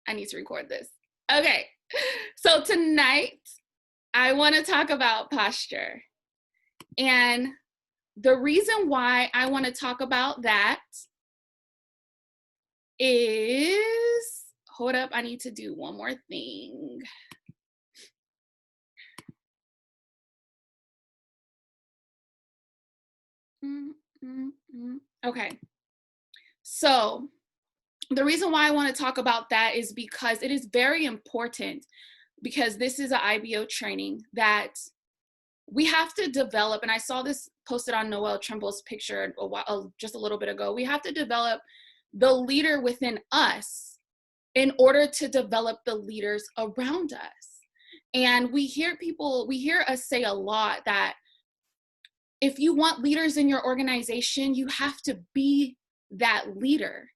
I need to record this. Okay. So tonight, I want to talk about posture. And the reason why I want to talk about that is, hold up, I need to do one more thing. Okay. So the reason why I want to talk about that is because it is very important, because this is an IBO training that we have to develop, and I saw this posted on Noelle Trimble's picture just a little bit ago. We have to develop the leader within us in order to develop the leaders around us. And we hear us say a lot that if you want leaders in your organization, you have to be that leader.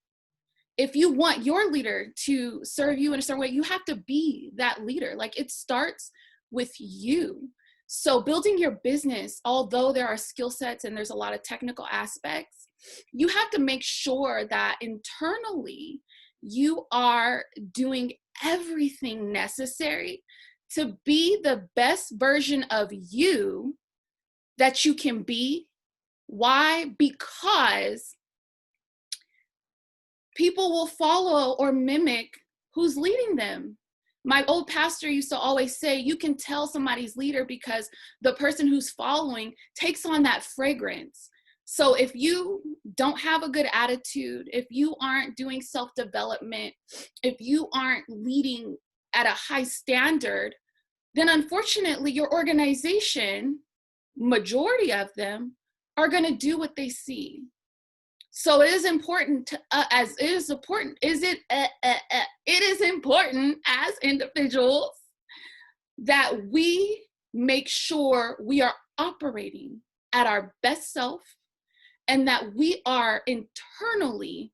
If you want your leader to serve you in a certain way, you have to be that leader. Like, it starts with you. So building your business, although there are skill sets and there's a lot of technical aspects, you have to make sure that internally you are doing everything necessary to be the best version of you that you can be. Why? Because people will follow or mimic who's leading them. My old pastor used to always say, you can tell somebody's leader because the person who's following takes on that fragrance. So if you don't have a good attitude, if you aren't doing self-development, if you aren't leading at a high standard, then unfortunately your organization, majority of them, are going to do what they see. So it is important to it is important as individuals that we make sure we are operating at our best self and that we are internally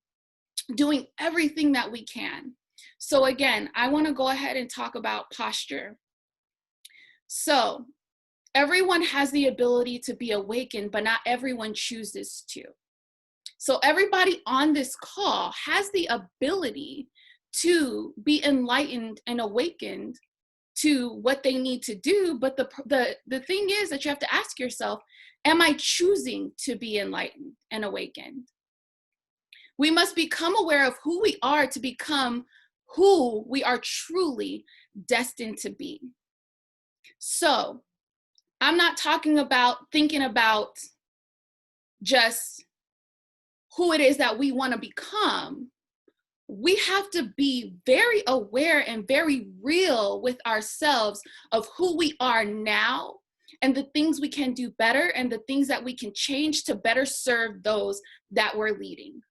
doing everything that we can. So again, I want to go ahead and talk about posture. So everyone has the ability to be awakened, but not everyone chooses to. So everybody on this call has the ability to be enlightened and awakened to what they need to do. But the thing is that you have to ask yourself, am I choosing to be enlightened and awakened? We must become aware of who we are to become who we are truly destined to be. So I'm not talking about thinking about just who it is that we want to become. We have to be very aware and very real with ourselves of who we are now and the things we can do better and the things that we can change to better serve those that we're leading.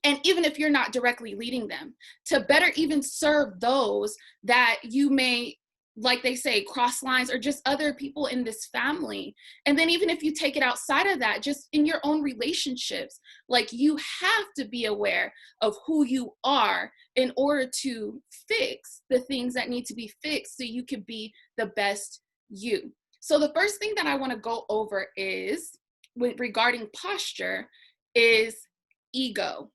And even if you're not directly leading them, to better even serve those that you may, like they say, cross lines, or just other people in this family. And then even if you take it outside of that, just in your own relationships, like, you have to be aware of who you are in order to fix the things that need to be fixed so you can be the best you. So the first thing that I want to go over is, regarding posture, is ego.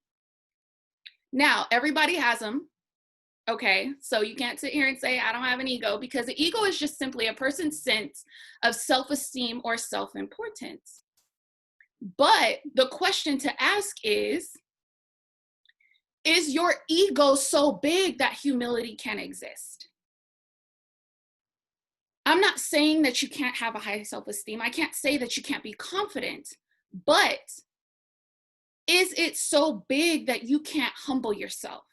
Now, everybody has them. Okay, so you can't sit here and say, I don't have an ego, because the ego is just simply a person's sense of self-esteem or self-importance. But the question to ask is your ego so big that humility can exist? I'm not saying that you can't have a high self-esteem. I can't say that you can't be confident, but is it so big that you can't humble yourself?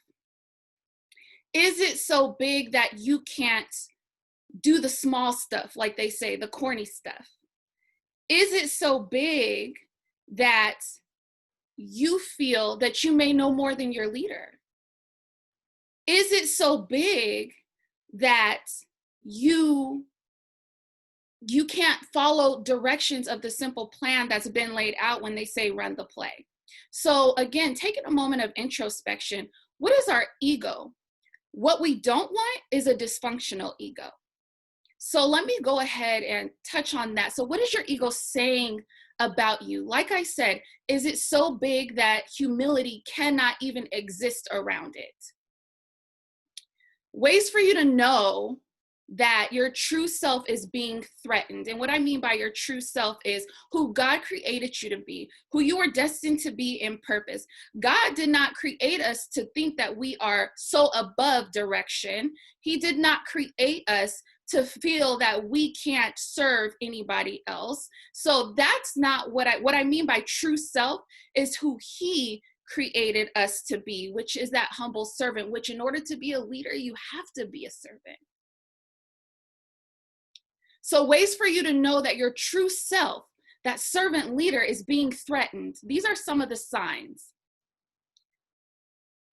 Is it so big that you can't do the small stuff, like they say, the corny stuff? Is it so big that you feel that you may know more than your leader? Is it so big that you can't follow directions of the simple plan that's been laid out when they say run the play? So again, taking a moment of introspection, what is our ego? What we don't want is a dysfunctional ego. So let me go ahead and touch on that. So what is your ego saying about you? Like I said, is it so big that humility cannot even exist around it? Ways for you to know that your true self is being threatened. And what I mean by your true self is who God created you to be, who you are destined to be in purpose. God did not create us to think that we are so above direction. He did not create us to feel that we can't serve anybody else. So that's not what I mean by true self is who he created us to be, which is that humble servant, which in order to be a leader, you have to be a servant. So ways for you to know that your true self, that servant leader, is being threatened. These are some of the signs.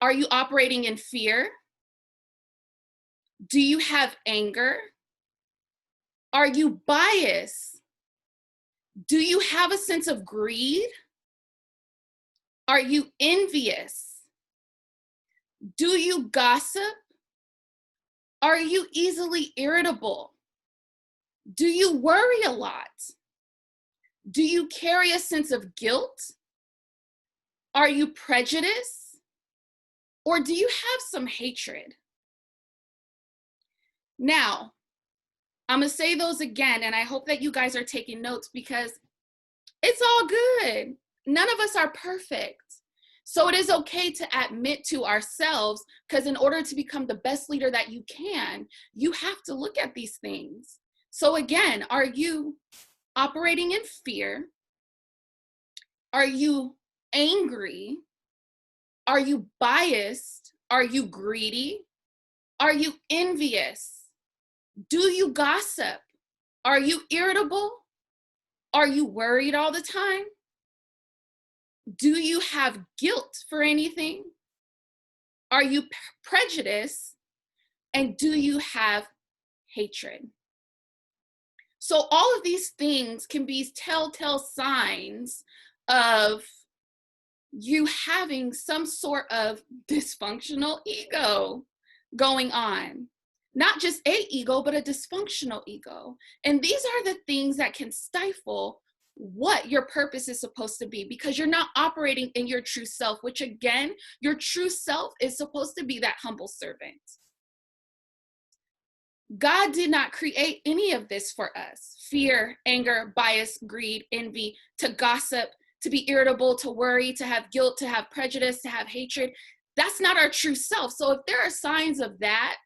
Are you operating in fear? Do you have anger? Are you biased? Do you have a sense of greed? Are you envious? Do you gossip? Are you easily irritable? Do you worry a lot? Do you carry a sense of guilt? Are you prejudiced? Or do you have some hatred? Now, I'm gonna say those again, and I hope that you guys are taking notes because it's all good. None of us are perfect. So it is okay to admit to ourselves, because in order to become the best leader that you can, you have to look at these things. So again, are you operating in fear? Are you angry? Are you biased? Are you greedy? Are you envious? Do you gossip? Are you irritable? Are you worried all the time? Do you have guilt for anything? Are you prejudiced? And do you have hatred? So all of these things can be telltale signs of you having some sort of dysfunctional ego going on. Not just a ego, but a dysfunctional ego. And these are the things that can stifle what your purpose is supposed to be, because you're not operating in your true self, which again, your true self is supposed to be that humble servant. God did not create any of this for us. Fear, anger, bias, greed, envy, to gossip, to be irritable, to worry, to have guilt, to have prejudice, to have hatred. That's not our true self. So if there are signs of that,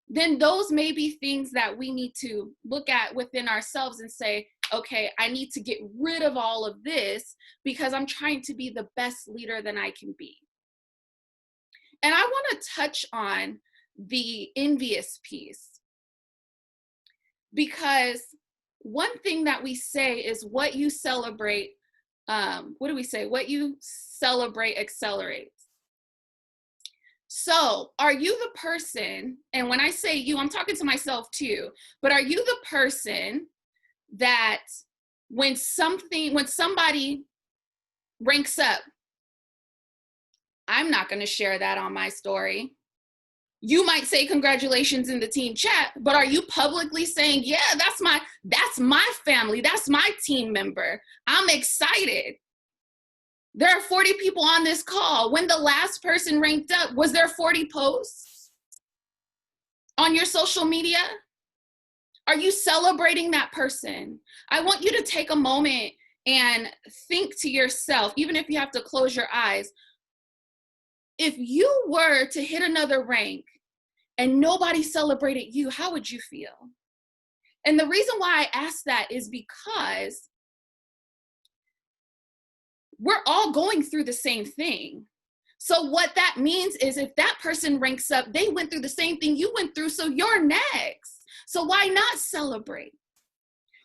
then those may be things that we need to look at within ourselves and say, okay, I need to get rid of all of this because I'm trying to be the best leader that I can be. And I want to touch on the envious piece, because one thing that we say is what you celebrate, what do we say? What you celebrate accelerates. So are you the person, and when I say you, I'm talking to myself too, but are you the person that when somebody ranks up, I'm not going to share that on my story. You might say congratulations in the team chat, but are you publicly saying, yeah, that's my family, that's my team member, I'm excited. There are 40 people on this call. When the last person ranked up, was there 40 posts on your social media? Are you celebrating that person? I want you to take a moment and think to yourself, even if you have to close your eyes, if you were to hit another rank and nobody celebrated you, how would you feel? And the reason why I ask that is because we're all going through the same thing. So what that means is if that person ranks up, they went through the same thing you went through, so you're next. So why not celebrate?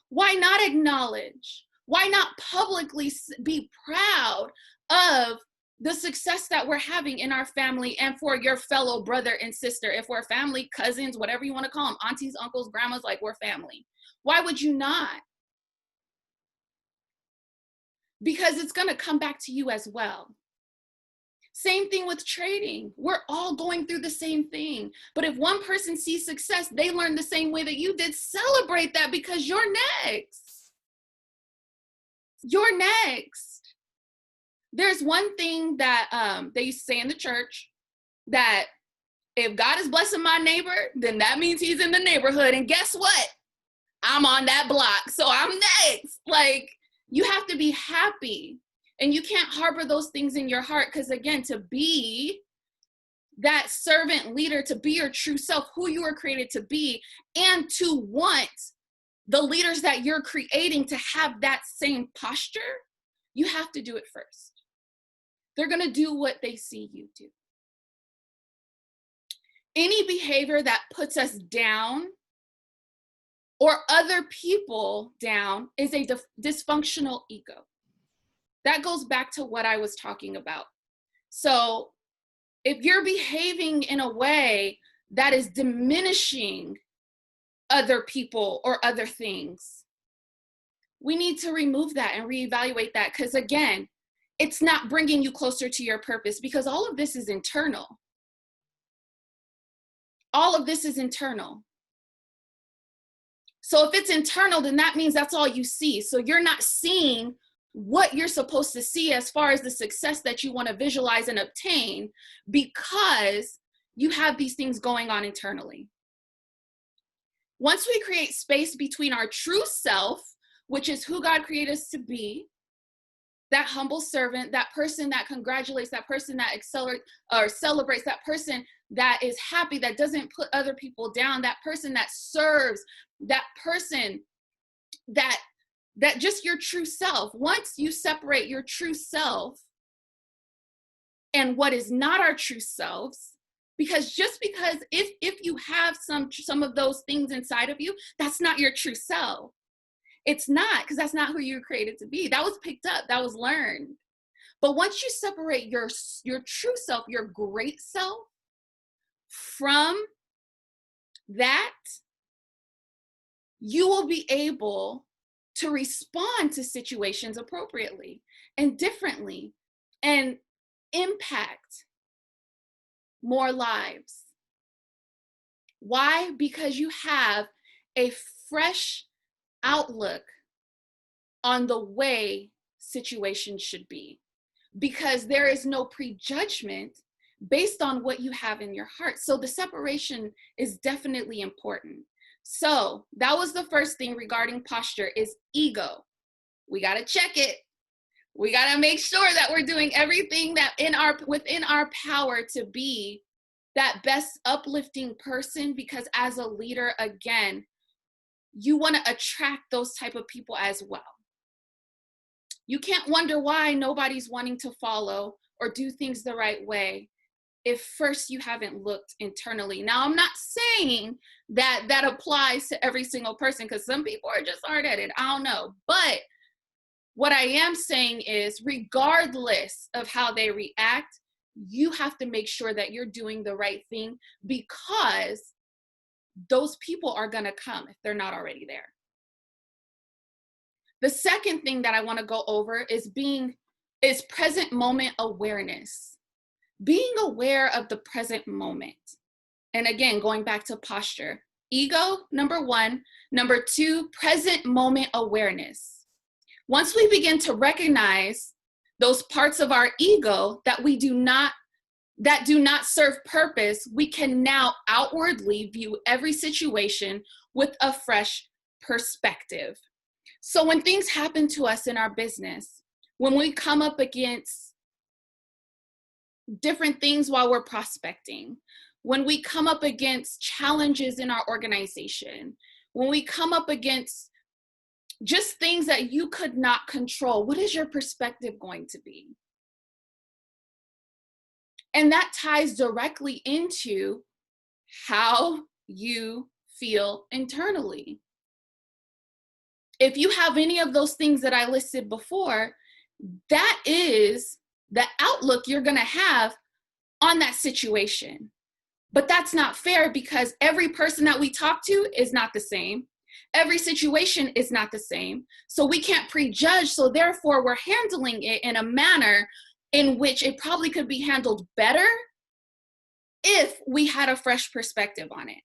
Why not acknowledge? Why not publicly be proud of the success that we're having in our family and for your fellow brother and sister? If we're family, cousins, whatever you want to call them, aunties, uncles, grandmas, like we're family. Why would you not? Because it's going to come back to you as well. Same thing with trading. We're all going through the same thing. But if one person sees success, they learn the same way that you did. Celebrate that because you're next. You're next. There's one thing that they used to say in the church, that If God is blessing my neighbor, then that means he's in the neighborhood. And guess what? I'm on that block, so I'm next. Like, you have to be happy, and you can't harbor those things in your heart, because again, to be that servant leader, to be your true self, who you were created to be, and to want the leaders that you're creating to have that same posture, you have to do it first. They're going to do what they see you do. Any behavior that puts us down or other people down is a dysfunctional ego. That goes back to what I was talking about. So if you're behaving in a way that is diminishing other people or other things, we need to remove that and reevaluate that, because again, it's not bringing you closer to your purpose, because all of this is internal. All of this is internal. So if it's internal, then that means that's all you see. So you're not seeing what you're supposed to see as far as the success that you want to visualize and obtain, because you have these things going on internally. Once we create space between our true self, which is who God created us to be, that humble servant, that person that congratulates, that person that accelerates or celebrates, that person that is happy, that doesn't put other people down, that person that serves, that person that just your true self. Once you separate your true self and what is not our true selves, because just because if you have some of those things inside of you, that's not your true self. It's not, because that's not who you were created to be. That was picked up, that was learned. But once you separate your true self, your great self, from that, you will be able to respond to situations appropriately and differently and impact more lives. Why? Because you have a fresh outlook on the way situations should be, because there is no prejudgment based on what you have in your heart. So the separation is definitely important. So that was the first thing regarding posture, is ego. We got to check it. We got to make sure that we're doing everything that within our power to be that best uplifting person, because as a leader, again, you want to attract those type of people as well. You can't wonder why nobody's wanting to follow or do things the right way if first you haven't looked internally. Now, I'm not saying that that applies to every single person, because some people are just hard-headed. I don't know. But what I am saying is, regardless of how they react, you have to make sure that you're doing the right thing, because those people are going to come if they're not already there. The second thing that I want to go over is present moment awareness. Being aware of the present moment. And again, going back to posture. Ego, number one. Number two, present moment awareness. Once we begin to recognize those parts of our ego that do not serve purpose, we can now outwardly view every situation with a fresh perspective. So when things happen to us in our business, when we come up against different things while we're prospecting, when we come up against challenges in our organization, when we come up against just things that you could not control, what is your perspective going to be? And that ties directly into how you feel internally. If you have any of those things that I listed before, that is the outlook you're going to have on that situation. But that's not fair, because every person that we talk to is not the same. Every situation is not the same. So we can't prejudge. So therefore, we're handling it in a manner in which it probably could be handled better if we had a fresh perspective on it.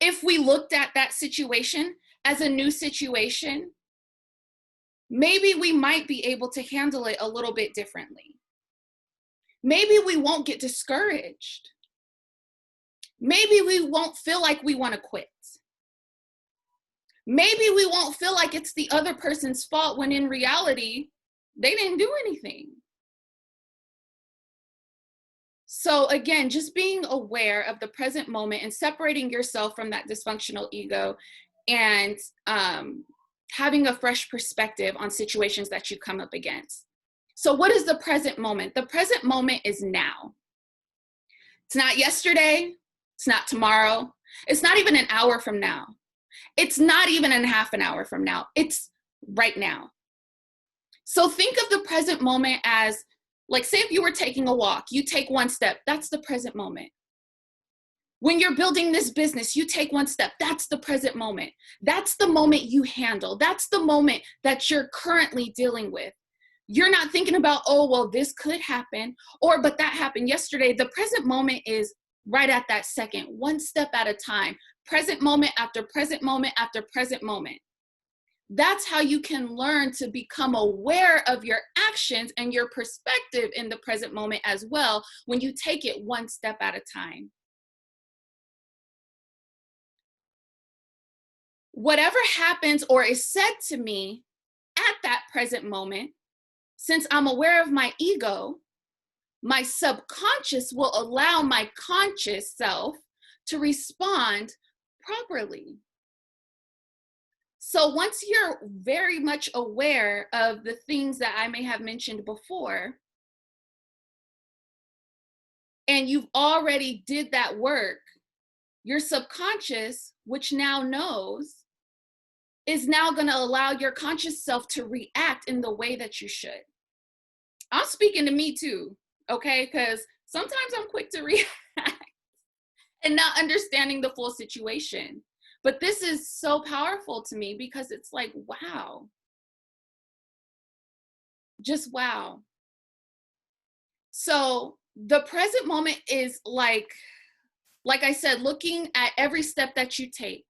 If we looked at that situation as a new situation, maybe we might be able to handle it a little bit differently. Maybe we won't get discouraged. Maybe we won't feel like we want to quit. Maybe we won't feel like it's the other person's fault when in reality, they didn't do anything. So again, just being aware of the present moment and separating yourself from that dysfunctional ego, and having a fresh perspective on situations that you come up against. So what is the present moment? The present moment is now. It's not yesterday. It's not tomorrow. It's not even an hour from now. It's not even in half an hour from now. It's right now. So think of the present moment as, like, say if you were taking a walk, you take one step, that's the present moment. When you're building this business, you take one step, that's the present moment. That's the moment you handle. That's the moment that you're currently dealing with. You're not thinking about, oh, well, this could happen, or, but that happened yesterday. The present moment is right at that second, one step at a time, present moment after present moment after present moment. That's how you can learn to become aware of your actions and your perspective in the present moment as well, when you take it one step at a time. Whatever happens or is said to me at that present moment, since I'm aware of my ego, my subconscious will allow my conscious self to respond properly. So once you're very much aware of the things that I may have mentioned before, and you've already did that work, your subconscious, which now knows, is now going to allow your conscious self to react in the way that you should. I'm speaking to me too, okay? Because sometimes I'm quick to react and not understanding the full situation. But this is so powerful to me because it's like, wow. Just wow. So the present moment is like I said, looking at every step that you take.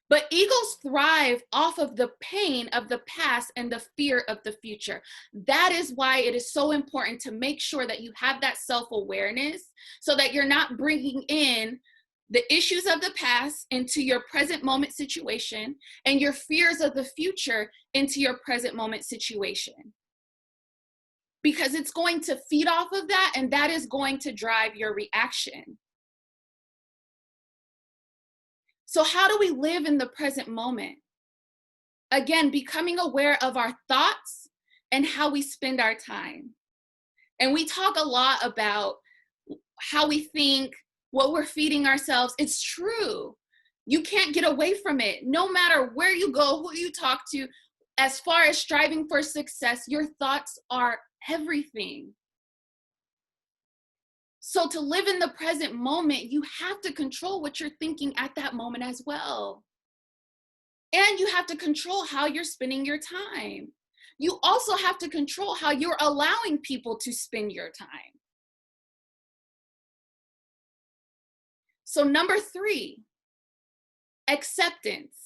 But egos thrive off of the pain of the past and the fear of the future. That is why it is so important to make sure that you have that self-awareness, so that you're not bringing in the issues of the past into your present moment situation, and your fears of the future into your present moment situation. Because it's going to feed off of that, and that is going to drive your reaction. So how do we live in the present moment? Again, becoming aware of our thoughts and how we spend our time. And we talk a lot about how we think, what we're feeding ourselves. It's true. You can't get away from it. No matter where you go, who you talk to, as far as striving for success, your thoughts are everything. So to live in the present moment, you have to control what you're thinking at that moment as well. And you have to control how you're spending your time. You also have to control how you're allowing people to spend your time. So number 3, acceptance.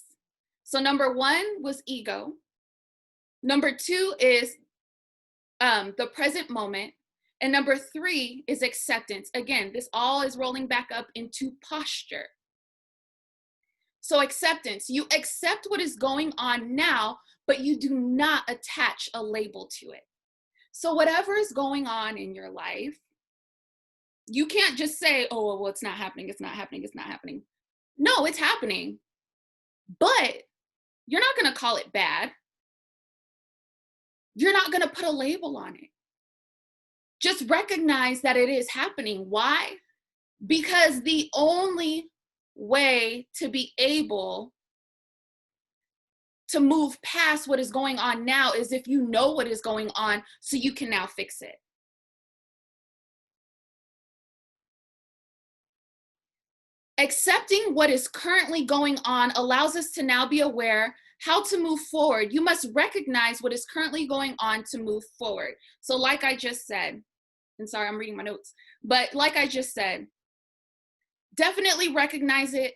So number 1 was ego. Number 2 is the present moment. And number 3 is acceptance. Again, this all is rolling back up into posture. So acceptance, you accept what is going on now, but you do not attach a label to it. So whatever is going on in your life, you can't just say, oh, well, it's not happening, it's not happening, it's not happening. No, it's happening, but you're not going to call it bad. You're not going to put a label on it. Just recognize that it is happening. Why? Because the only way to be able to move past what is going on now is if you know what is going on, so you can now fix it. Accepting what is currently going on allows us to now be aware how to move forward. You must recognize what is currently going on to move forward. So like I just said, and sorry, I'm reading my notes, but like I just said, definitely recognize it,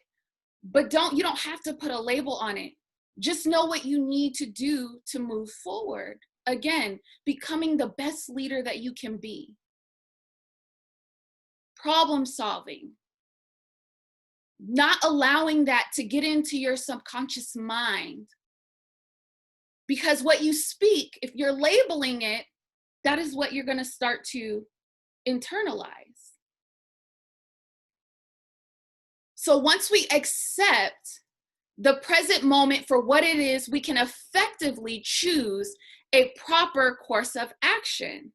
but you don't have to put a label on it. Just know what you need to do to move forward. again, becoming the best leader that you can be. Problem solving. Not allowing that to get into your subconscious mind. Because what you speak, if you're labeling it, that is what you're going to start to internalize. So once we accept the present moment for what it is, we can effectively choose a proper course of action.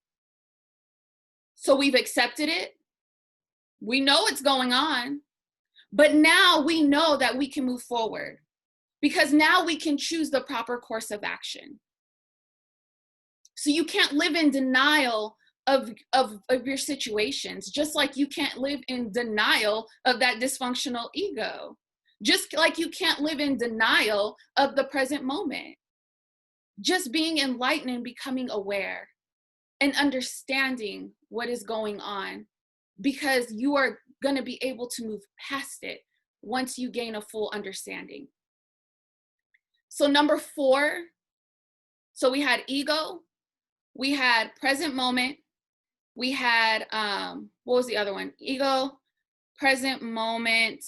So we've accepted it. We know what's going on, but now we know that we can move forward because now we can choose the proper course of action. So you can't live in denial of your situations, just like you can't live in denial of that dysfunctional ego. Just like you can't live in denial of the present moment. Just being enlightened and becoming aware and understanding what is going on, because you are going to be able to move past it once you gain a full understanding. So number 4, so we had ego, we had present moment, we had, what was the other one? Ego, present moment,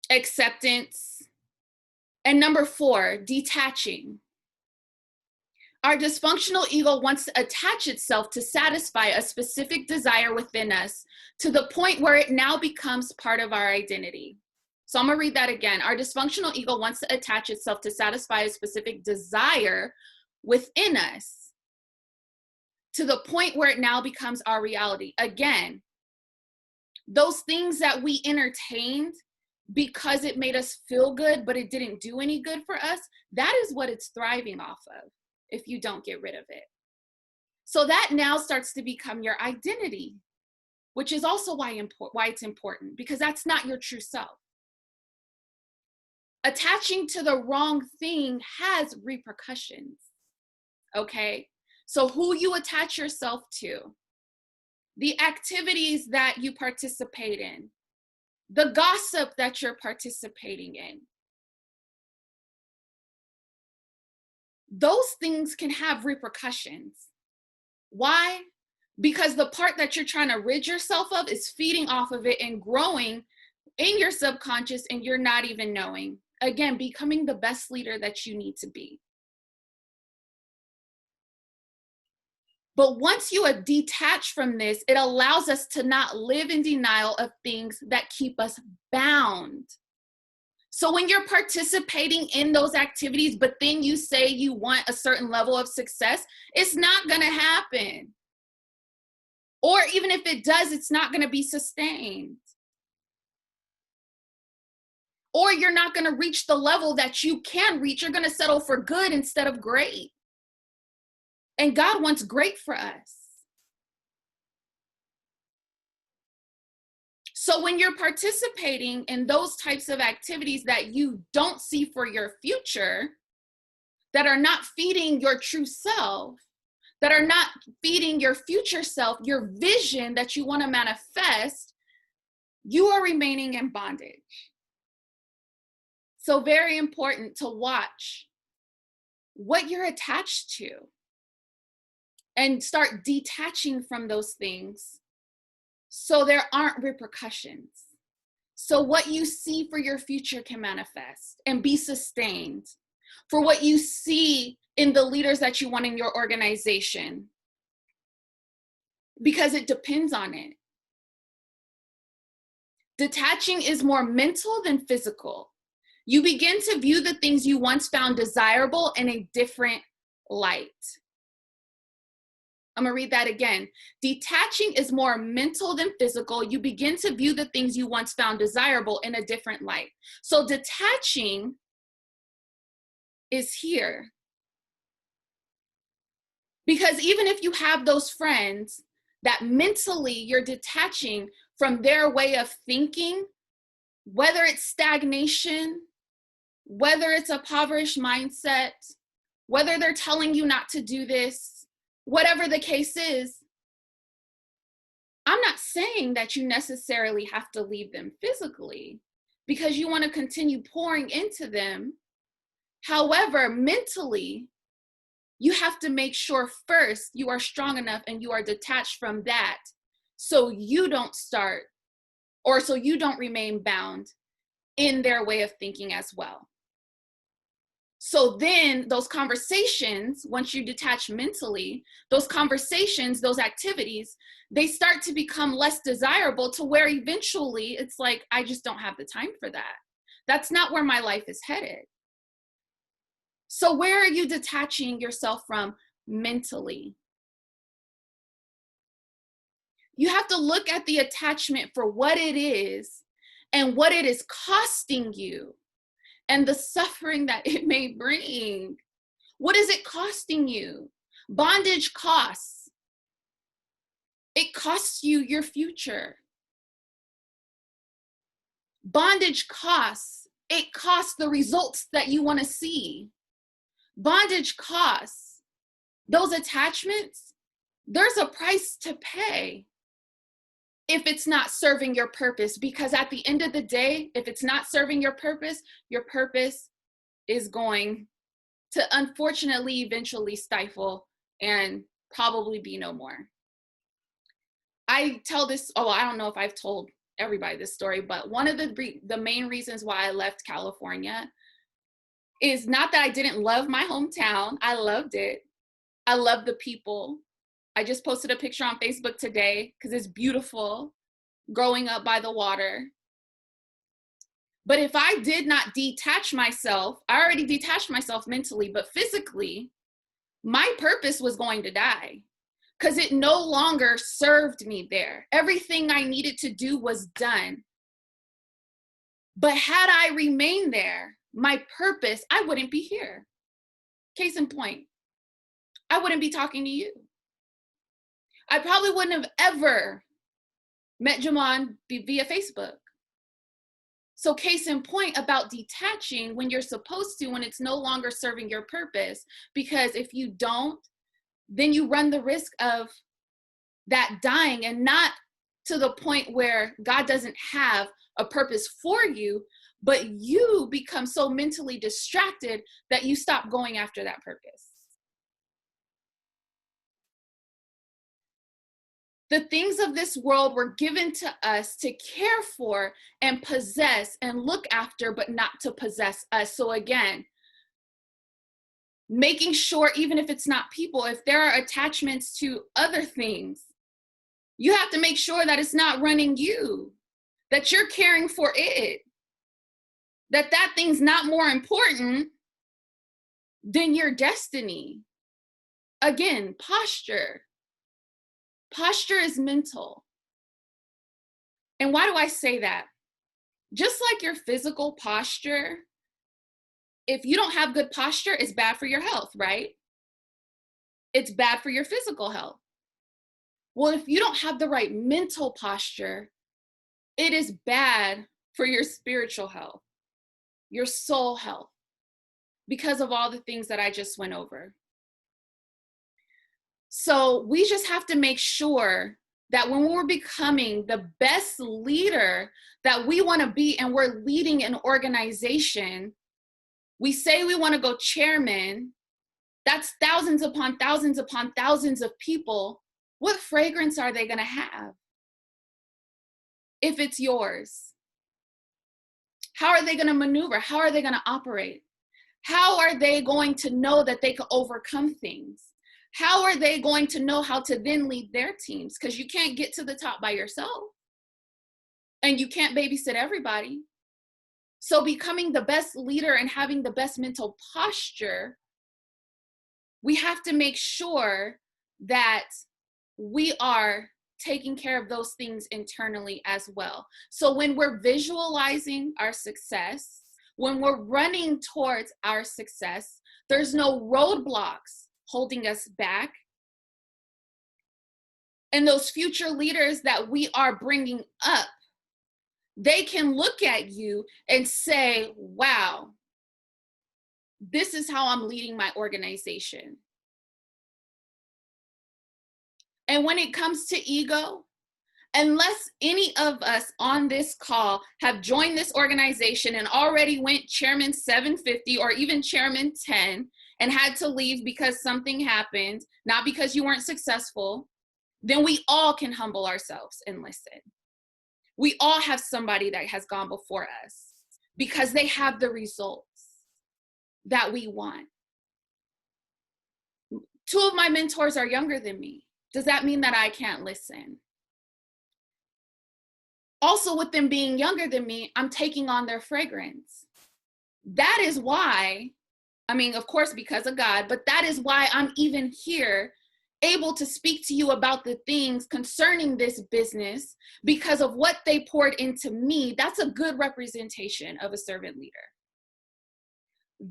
acceptance, and number 4, detaching. Our dysfunctional ego wants to attach itself to satisfy a specific desire within us to the point where it now becomes part of our identity. So I'm gonna read that again. Our dysfunctional ego wants to attach itself to satisfy a specific desire within us to the point where it now becomes our reality. Again, those things that we entertained because it made us feel good, but it didn't do any good for us, that is what it's thriving off of if you don't get rid of it. So that now starts to become your identity, which is also why it's important, because that's not your true self. Attaching to the wrong thing has repercussions, okay? So who you attach yourself to, the activities that you participate in, the gossip that you're participating in, those things can have repercussions. Why? Because the part that you're trying to rid yourself of is feeding off of it and growing in your subconscious, and you're not even knowing. Again, becoming the best leader that you need to be. But once you are detached from this, it allows us to not live in denial of things that keep us bound. So when you're participating in those activities, but then you say you want a certain level of success, it's not going to happen. Or even if it does, it's not going to be sustained. Or you're not going to reach the level that you can reach. You're going to settle for good instead of great. And God wants great for us. So when you're participating in those types of activities that you don't see for your future, that are not feeding your true self, that are not feeding your future self, your vision that you want to manifest, you are remaining in bondage. So very important to watch what you're attached to and start detaching from those things so there aren't repercussions. So what you see for your future can manifest and be sustained. For what you see in the leaders that you want in your organization, because it depends on it. Detaching is more mental than physical. You begin to view the things you once found desirable in a different light. I'm gonna read that again. Detaching is more mental than physical. You begin to view the things you once found desirable in a different light. So detaching is here. Because even if you have those friends that mentally you're detaching from their way of thinking, whether it's stagnation, whether it's a impoverished mindset, whether they're telling you not to do this, whatever the case is, I'm not saying that you necessarily have to leave them physically, because you want to continue pouring into them. However, mentally, you have to make sure first you are strong enough and you are detached from that, so you don't start, or so you don't remain bound in their way of thinking as well. So then those conversations, once you detach mentally, those conversations, those activities, they start to become less desirable, to where eventually it's like, I just don't have the time for that. That's not where my life is headed. So where are you detaching yourself from mentally? You have to look at the attachment for what it is and what it is costing you, and the suffering that it may bring. What is it costing you? Bondage costs. It costs you your future. Bondage costs. It costs the results that you want to see. Bondage costs. Those attachments, there's a price to pay if it's not serving your purpose. Because at the end of the day, if it's not serving your purpose is going to unfortunately eventually stifle and probably be no more. I tell this, I don't know if I've told everybody this story, but one of the main reasons why I left California is not that I didn't love my hometown. I loved it. I love the people. I just posted a picture on Facebook today because it's beautiful growing up by the water. But if I did not detach myself, I already detached myself mentally, but physically, my purpose was going to die because it no longer served me there. Everything I needed to do was done. But had I remained there, my purpose, I wouldn't be here. Case in point, I wouldn't be talking to you. I probably wouldn't have ever met Jamon via Facebook. So case in point about detaching when you're supposed to, when it's no longer serving your purpose, because if you don't, then you run the risk of that dying, and not to the point where God doesn't have a purpose for you, but you become so mentally distracted that you stop going after that purpose. The things of this world were given to us to care for and possess and look after, but not to possess us. So again, making sure, even if it's not people, if there are attachments to other things, you have to make sure that it's not running you, that you're caring for it, that thing's not more important than your destiny. Again, posture. Posture is mental. And why do I say that? Just like your physical posture, if you don't have good posture, it's bad for your health, right? It's bad for your physical health. Well, if you don't have the right mental posture, it is bad for your spiritual health, your soul health, because of all the things that I just went over. So we just have to make sure that when we're becoming the best leader that we want to be, and we're leading an organization, we say we want to go chairman, that's thousands upon thousands upon thousands of people. What fragrance are they going to have if it's yours? How are they going to maneuver? How are they going to operate? How are they going to know that they can overcome things? How are they going to know how to then lead their teams? Because you can't get to the top by yourself, and you can't babysit everybody. So becoming the best leader and having the best mental posture, we have to make sure that we are taking care of those things internally as well. So when we're visualizing our success, when we're running towards our success, there's no roadblocks holding us back. And those future leaders that we are bringing up, they can look at you and say, wow, this is how I'm leading my organization. And when it comes to ego, Unless any of us on this call have joined this organization and already went chairman 750 or even chairman 10 and had to leave because something happened, not because you weren't successful, then we all can humble ourselves and listen. We all have somebody that has gone before us because they have the results that we want. 2 of my mentors are younger than me. Does that mean that I can't listen? Also, with them being younger than me, I'm taking on their fragrance. That is why, I mean, of course, because of God, but that is why I'm even here, able to speak to you about the things concerning this business, because of what they poured into me. That's a good representation of a servant leader.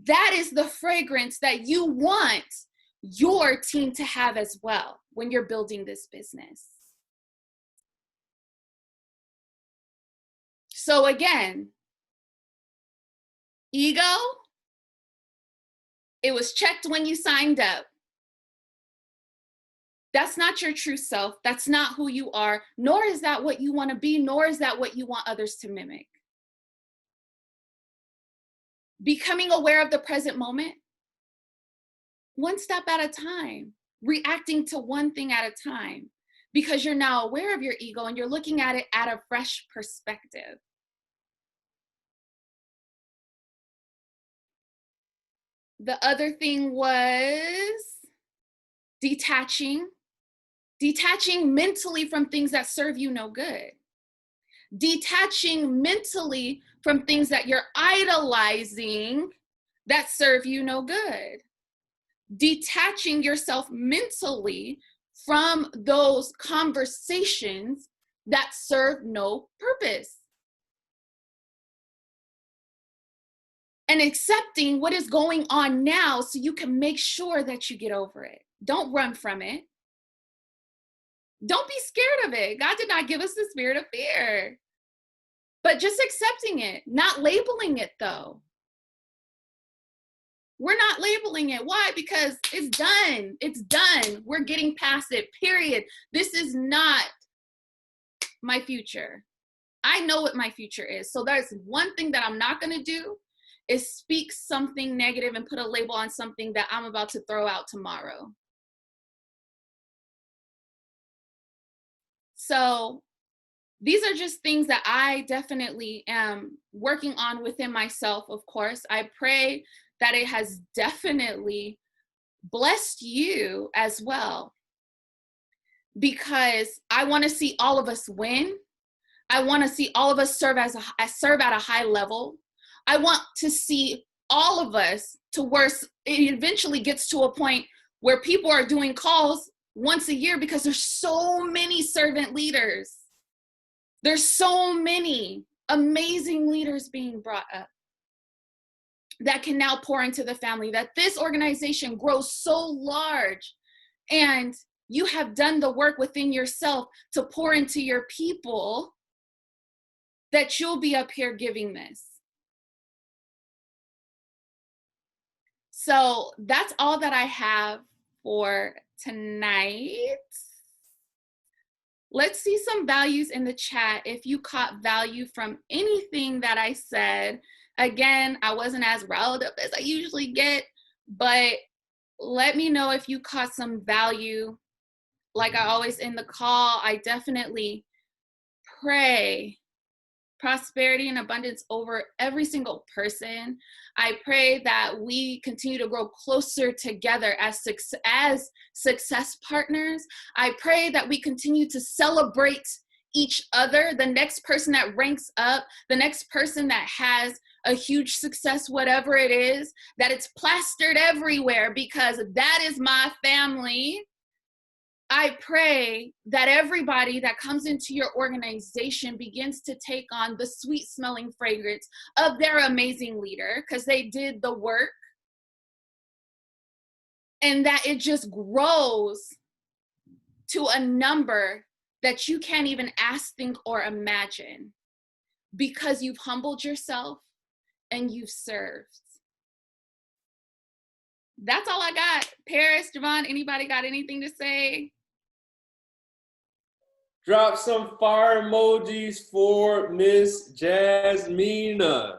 That is the fragrance that you want your team to have as well when you're building this business. So again, ego, it was checked when you signed up. That's not your true self. That's not who you are, nor is that what you want to be, nor is that what you want others to mimic. Becoming aware of the present moment, one step at a time, reacting to one thing at a time, because you're now aware of your ego and you're looking at it at a fresh perspective. The other thing was detaching mentally from things that serve you no good. Detaching mentally from things that you're idolizing that serve you no good. Detaching yourself mentally from those conversations that serve no purpose. And accepting what is going on now so you can make sure that you get over it. Don't run from it. Don't be scared of it. God did not give us the spirit of fear. But just accepting it, not labeling it though. We're not labeling it. Why? Because it's done. It's done. We're getting past it, period. This is not my future. I know what my future is. So there's one thing that I'm not going to do is speak something negative and put a label on something that I'm about to throw out tomorrow. So these are just things that I definitely am working on within myself, of course. I pray that it has definitely blessed you as well, because I want to see all of us win. I want to see all of us serve at a high level. I want to see all of us to where it eventually gets to a point where people are doing calls once a year, because there's so many servant leaders. There's so many amazing leaders being brought up that can now pour into the family, that this organization grows so large, and you have done the work within yourself to pour into your people, that you'll be up here giving this. So that's all that I have for tonight. Let's see some values in the chat if you caught value from anything that I said. Again, I wasn't as riled up as I usually get, but let me know if you caught some value. Like I always end the call, I definitely pray prosperity and abundance over every single person. I pray that we continue to grow closer together as success partners. I pray that we continue to celebrate each other, the next person that ranks up, the next person that has a huge success, whatever it is, that it's plastered everywhere, because that is my family. I pray that everybody that comes into your organization begins to take on the sweet smelling fragrance of their amazing leader, because they did the work, and that it just grows to a number that you can't even ask, think, or imagine, because you've humbled yourself and you've served. That's all I got. Paris, Javon, anybody got anything to say? Drop some fire emojis for Miss Jasmina.